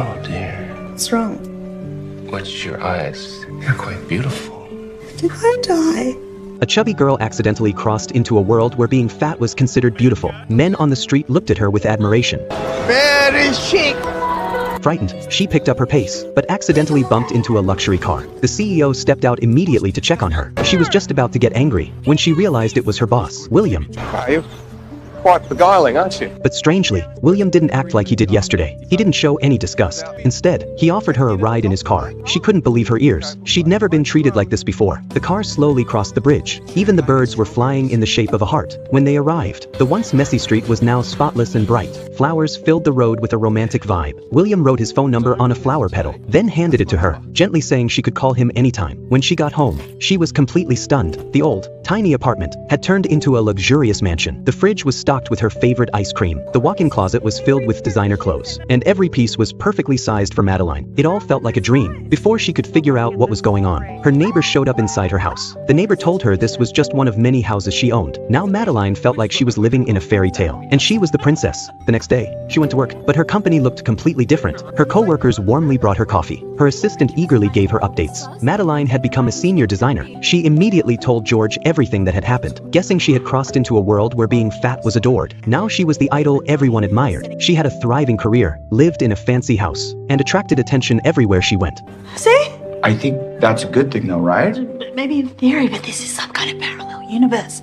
Oh dear. What's wrong? What's your eyes? You're quite beautiful. Did I die? A chubby girl accidentally crossed into a world where being fat was considered beautiful. Men on the street looked at her with admiration. Very chic. Frightened, she picked up her pace, but accidentally bumped into a luxury car. The CEO stepped out immediately to check on her. She was just about to get angry when she realized it was her boss, William. You're quite beguiling, aren't you? But strangely, William didn't act like he did yesterday. He didn't show any disgust. Instead, he offered her a ride in his car. She couldn't believe her ears. She'd never been treated like this before. The car slowly crossed the bridge. Even the birds were flying in the shape of a heart. When they arrived, the once messy street was now spotless and bright. Flowers filled the road with a romantic vibe. William wrote his phone number on a flower petal, then handed it to her, gently saying she could call him anytime. When she got home, she was completely stunned. The old, tiny apartment had turned into a luxurious mansion. The fridge was stocked with her favorite ice cream. The walk-in closet was filled with designer clothes, and every piece was perfectly sized for Madeline. It all felt like a dream. Before she could figure out what was going on, her neighbor showed up inside her house. The neighbor told her this was just one of many houses she owned. Now Madeline felt like she was living in a fairy tale, and she was the princess. The next day, she went to work, but her company looked completely different. Her co-workers warmly brought her coffee. Her assistant eagerly gave her updates. Madeline had become a senior designer. She immediately told George everything that had happened, guessing she had crossed into a world where being fat was adored. Now she was the idol everyone admired. She had a thriving career, lived in a fancy house, and attracted attention everywhere she went. See? I think that's a good thing though, right? Maybe in theory, but this is some kind of parallel universe.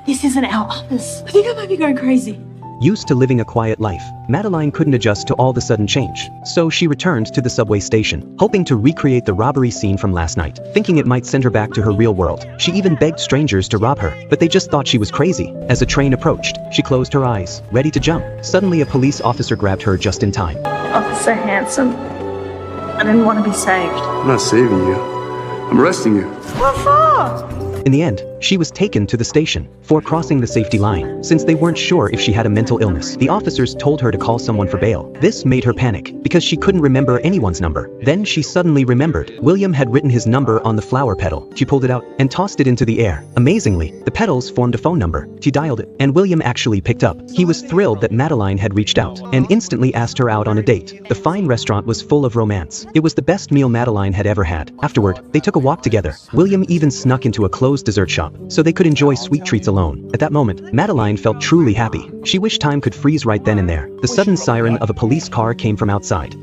This isn't our office. I think I might be going crazy. Used to living a quiet life, Madeline couldn't adjust to all the sudden change. So she returned to the subway station, hoping to recreate the robbery scene from last night, thinking it might send her back to her real world. She even begged strangers to rob her, but they just thought she was crazy. As a train approached, she closed her eyes, ready to jump. Suddenly a police officer grabbed her just in time. Officer Hanson, I didn't want to be saved. I'm not saving you. I'm arresting you. What for? In the end, she was taken to the station for crossing the safety line, since they weren't sure if she had a mental illness. The officers told her to call someone for bail. This made her panic, because she couldn't remember anyone's number. Then she suddenly remembered. William had written his number on the flower petal. She pulled it out and tossed it into the air. Amazingly, the petals formed a phone number. She dialed it, and William actually picked up. He was thrilled that Madeline had reached out, and instantly asked her out on a date. The fine restaurant was full of romance. It was the best meal Madeline had ever had. Afterward, they took a walk together. William even snuck into a closed dessert shop, so they could enjoy sweet treats alone. At that moment, Madeline felt truly happy. She wished time could freeze right then and there. The sudden siren of a police car came from outside.